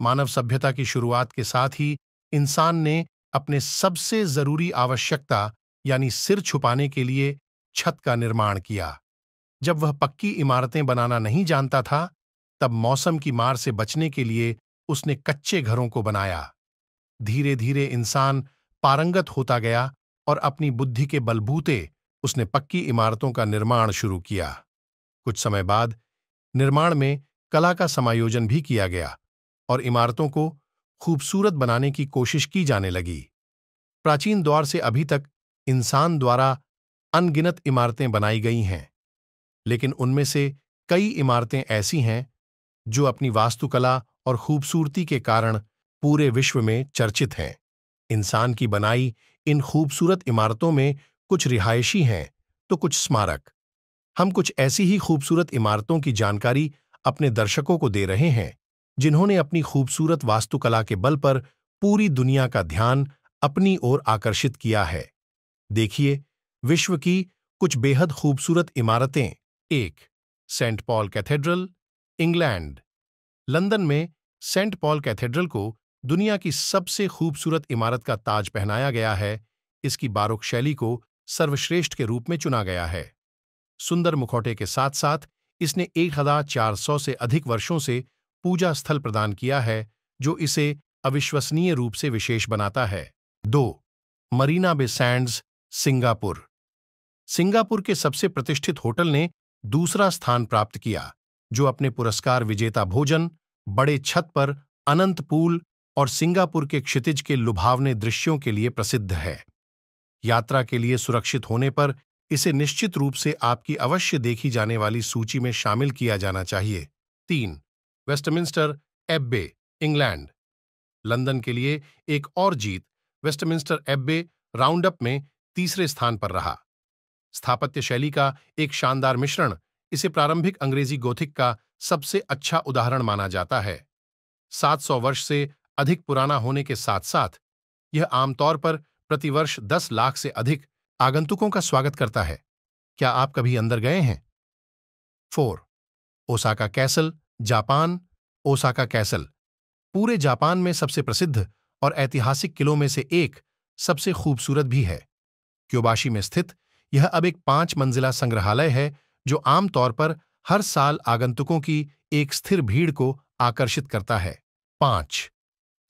मानव सभ्यता की शुरुआत के साथ ही इंसान ने अपने सबसे जरूरी आवश्यकता यानी सिर छुपाने के लिए छत का निर्माण किया। जब वह पक्की इमारतें बनाना नहीं जानता था, तब मौसम की मार से बचने के लिए उसने कच्चे घरों को बनाया। धीरे धीरे इंसान पारंगत होता गया और अपनी बुद्धि के बलबूते उसने पक्की इमारतों का निर्माण शुरू किया। कुछ समय बाद निर्माण में कला का समायोजन भी किया गया और इमारतों को खूबसूरत बनाने की कोशिश की जाने लगी। प्राचीन दौर से अभी तक इंसान द्वारा अनगिनत इमारतें बनाई गई हैं, लेकिन उनमें से कई इमारतें ऐसी हैं जो अपनी वास्तुकला और खूबसूरती के कारण पूरे विश्व में चर्चित हैं। इंसान की बनाई इन खूबसूरत इमारतों में कुछ रिहायशी हैं तो कुछ स्मारक। हम कुछ ऐसी ही खूबसूरत इमारतों की जानकारी अपने दर्शकों को दे रहे हैं जिन्होंने अपनी खूबसूरत वास्तुकला के बल पर पूरी दुनिया का ध्यान अपनी ओर आकर्षित किया है। देखिए विश्व की कुछ बेहद खूबसूरत इमारतें। 1. Saint Paul Cathedral, England. London में सेंट पॉल कैथेड्रल को दुनिया की सबसे खूबसूरत इमारत का ताज पहनाया गया है। इसकी बारोक शैली को सर्वश्रेष्ठ के रूप में चुना गया है। सुंदर मुखौटे के साथ साथ इसने 1400 से अधिक वर्षों से पूजा स्थल प्रदान किया है, जो इसे अविश्वसनीय रूप से विशेष बनाता है। 2. Marina Bay Sands, Singapore. Singapore के सबसे प्रतिष्ठित होटल ने दूसरा स्थान प्राप्त किया, जो अपने पुरस्कार विजेता भोजन, बड़े छत पर अनंत पूल और सिंगापुर के क्षितिज के लुभावने दृश्यों के लिए प्रसिद्ध है। यात्रा के लिए सुरक्षित होने पर इसे निश्चित रूप से आपकी अवश्य देखी जाने वाली सूची में शामिल किया जाना चाहिए। 3. Westminster Abbey, England. लंदन के लिए एक और जीत। वेस्टमिंस्टर एब्बे राउंडअप में तीसरे स्थान पर रहा। स्थापत्य शैली का एक शानदार मिश्रण इसे प्रारंभिक अंग्रेजी गोथिक का सबसे अच्छा उदाहरण माना जाता है। 700 वर्ष से अधिक पुराना होने के साथ साथ यह आमतौर पर प्रतिवर्ष 10 लाख से अधिक आगंतुकों का स्वागत करता है। क्या आप कभी अंदर गए हैं? 4. Osaka castle, Japan. Osaka castle पूरे जापान में सबसे प्रसिद्ध और ऐतिहासिक किलों में से एक, सबसे खूबसूरत भी है। क्योबाशी में स्थित यह अब एक 5 मंजिला संग्रहालय है जो आमतौर पर हर साल आगंतुकों की एक स्थिर भीड़ को आकर्षित करता है। 5.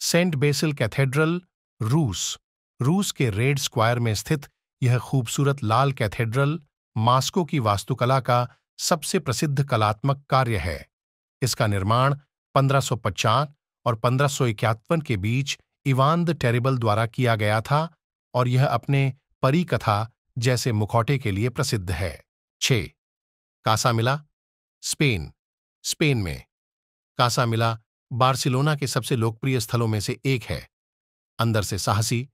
सेंट बेसिल कैथेड्रल, रूस। रूस के रेड स्क्वायर में स्थित यह खूबसूरत लाल कैथेड्रल मास्को की वास्तुकला का सबसे प्रसिद्ध कलात्मक कार्य है। इसका निर्माण 1550 और 1551 के बीच इवान द टेरिबल द्वारा किया गया था और यह अपने परी कथा जैसे मुखौटे के लिए प्रसिद्ध है। 6. कासा मिला, स्पेन। स्पेन में कासा मिला बार्सिलोना के सबसे लोकप्रिय स्थलों में से एक है। अंदर से साहसी,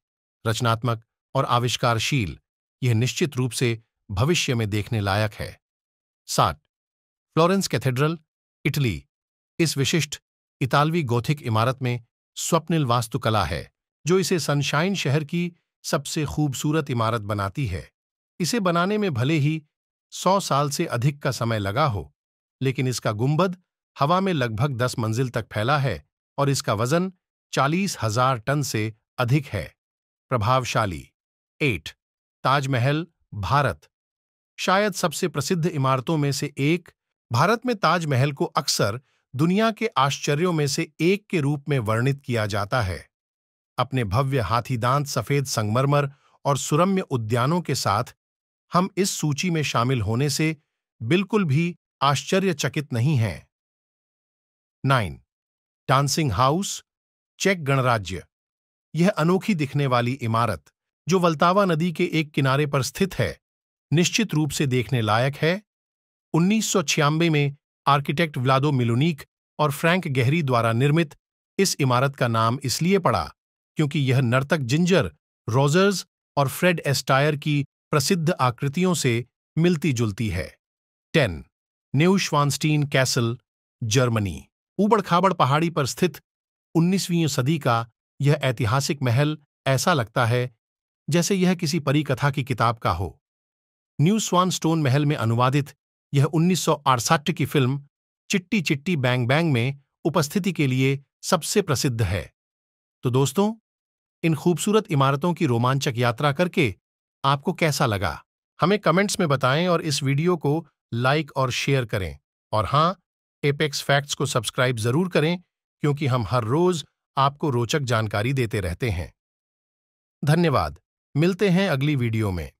रचनात्मक और आविष्कारशील, यह निश्चित रूप से भविष्य में देखने लायक है। 7. Florence cathedral, Italy. इस विशिष्ट इतालवी गोथिक इमारत में स्वप्निल वास्तुकला है जो इसे सनशाइन शहर की सबसे खूबसूरत इमारत बनाती है। इसे बनाने में भले ही 100 साल से अधिक का समय लगा हो, लेकिन इसका गुंबद हवा में लगभग 10 मंजिल तक फैला है और इसका वजन 40,000 टन से अधिक है। प्रभावशाली। 8. ताजमहल, भारत। शायद सबसे प्रसिद्ध इमारतों में से एक, भारत में ताजमहल को अक्सर दुनिया के आश्चर्यों में से एक के रूप में वर्णित किया जाता है। अपने भव्य हाथीदांत सफेद संगमरमर और सुरम्य उद्यानों के साथ हम इस सूची में शामिल होने से बिल्कुल भी आश्चर्यचकित नहीं हैं। 9. डांसिंग हाउस, चेक गणराज्य। यह अनोखी दिखने वाली इमारत, जो वल्तावा नदी के एक किनारे पर स्थित है, निश्चित रूप से देखने लायक है। 1996 में आर्किटेक्ट व्लादो मिलुनीक और फ्रैंक गहरी द्वारा निर्मित इस इमारत का नाम इसलिए पड़ा क्योंकि यह नर्तक जिंजर रोजर्स और फ्रेड एस्टायर की प्रसिद्ध आकृतियों से मिलती जुलती है। 10. न्यूश्वानस्टीन कैसल, जर्मनी। ऊबड़-खाबड़ पहाड़ी पर स्थित 19वीं सदी का यह ऐतिहासिक महल ऐसा लगता है जैसे यह किसी परी कथा की किताब का हो। न्यू स्वानस्टोन महल में अनुवादित यह 1968 की फिल्म चिट्टी चिट्टी बैंग बैंग में उपस्थिति के लिए सबसे प्रसिद्ध है। तो दोस्तों, इन खूबसूरत इमारतों की रोमांचक यात्रा करके आपको कैसा लगा? हमें कमेंट्स में बताएं और इस वीडियो को लाइक और शेयर करें। और हाँ, एपेक्स फैक्ट्स को सब्सक्राइब जरूर करें, क्योंकि हम हर रोज आपको रोचक जानकारी देते रहते हैं। धन्यवाद। मिलते हैं अगली वीडियो में।